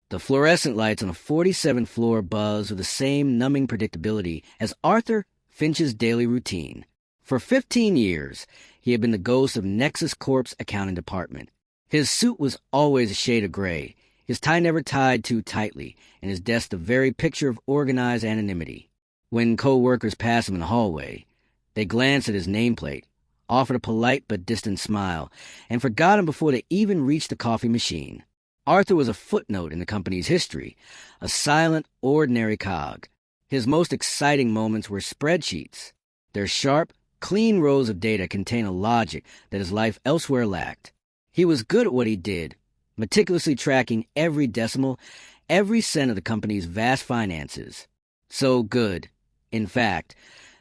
The fluorescent lights on the 47th floor buzzed with the same numbing predictability as Arthur Finch's daily routine. For 15 years, he had been the ghost of Nexus Corp's accounting department. His suit was always a shade of gray, his tie never tied too tightly, and his desk the very picture of organized anonymity. When co-workers passed him in the hallway, they glanced at his nameplate, offered a polite but distant smile, and forgot him before they even reached the coffee machine. Arthur was a footnote in the company's history, a silent, ordinary cog. His most exciting moments were spreadsheets. Their sharp, clean rows of data contained a logic that his life elsewhere lacked. He was good at what he did, meticulously tracking every decimal, every cent of the company's vast finances. So good, in fact,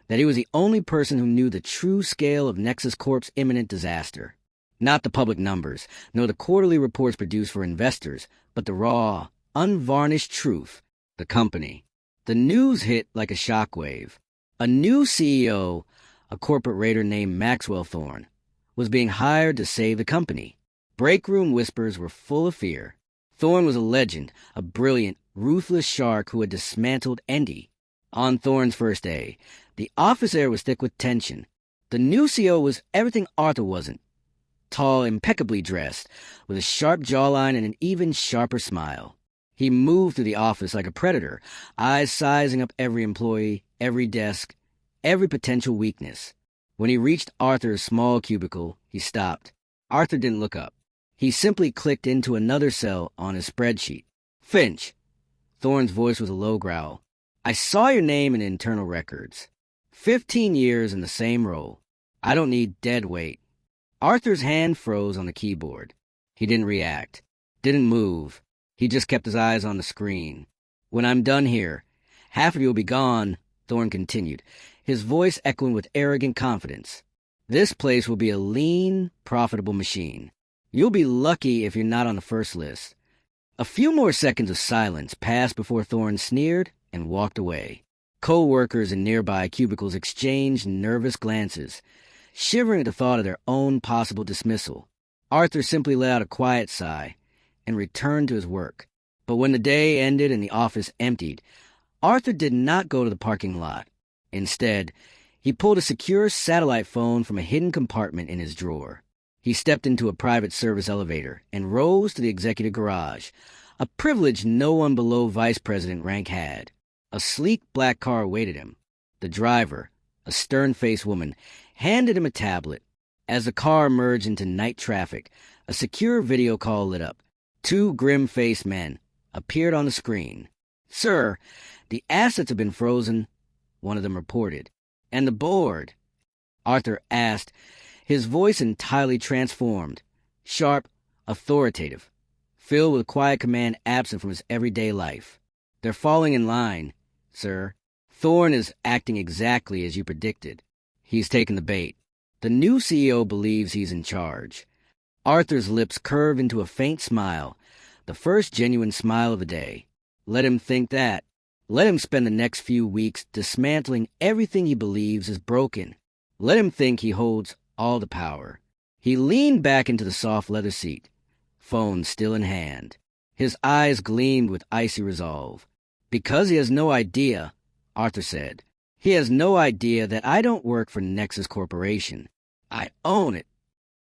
that he was the only person who knew the true scale of Nexus Corp's imminent disaster. Not the public numbers, nor the quarterly reports produced for investors, but the raw, unvarnished truth, the company. The news hit like a shockwave. A new CEO, a corporate raider named Maxwell Thorne, was being hired to save the company. Breakroom whispers were full of fear. Thorne was a legend, a brilliant, ruthless shark who had dismantled Endy. On Thorne's first day, the office air was thick with tension. The new CEO was everything Arthur wasn't. Tall, impeccably dressed, with a sharp jawline and an even sharper smile. He moved through the office like a predator, eyes sizing up every employee, every desk, every potential weakness. When he reached Arthur's small cubicle, he stopped. Arthur didn't look up. He simply clicked into another cell on his spreadsheet. Finch. Thorne's voice was a low growl. I saw your name in internal records. 15 years in the same role. I don't need dead weight. Arthur's hand froze on the keyboard. He didn't react, didn't move. He just kept his eyes on the screen. When I'm done here, half of you will be gone, Thorne continued, his voice echoing with arrogant confidence. This place will be a lean, profitable machine. You'll be lucky if you're not on the first list. A few more seconds of silence passed before Thorne sneered and walked away. Co-workers in nearby cubicles exchanged nervous glances, shivering at the thought of their own possible dismissal. Arthur simply let out a quiet sigh and returned to his work. But when the day ended and the office emptied, Arthur did not go to the parking lot. Instead, he pulled a secure satellite phone from a hidden compartment in his drawer. He stepped into a private service elevator and rose to the executive garage, a privilege no one below vice president rank had. A sleek black car awaited him. The driver, a stern-faced woman, handed him a tablet. As the car merged into night traffic, a secure video call lit up. Two grim-faced men appeared on the screen. Sir, the assets have been frozen, one of them reported. And the board? Arthur asked, his voice entirely transformed, sharp, authoritative, filled with quiet command absent from his everyday life. They're falling in line, sir. Thorne is acting exactly as you predicted. He's taken the bait. The new CEO believes he's in charge. Arthur's lips curved into a faint smile, the first genuine smile of the day. Let him think that. Let him spend the next few weeks dismantling everything he believes is broken. Let him think he holds all the power. He leaned back into the soft leather seat, phone still in hand. His eyes gleamed with icy resolve. Because he has no idea, Arthur said. He has no idea that I don't work for Nexus Corporation. I own it.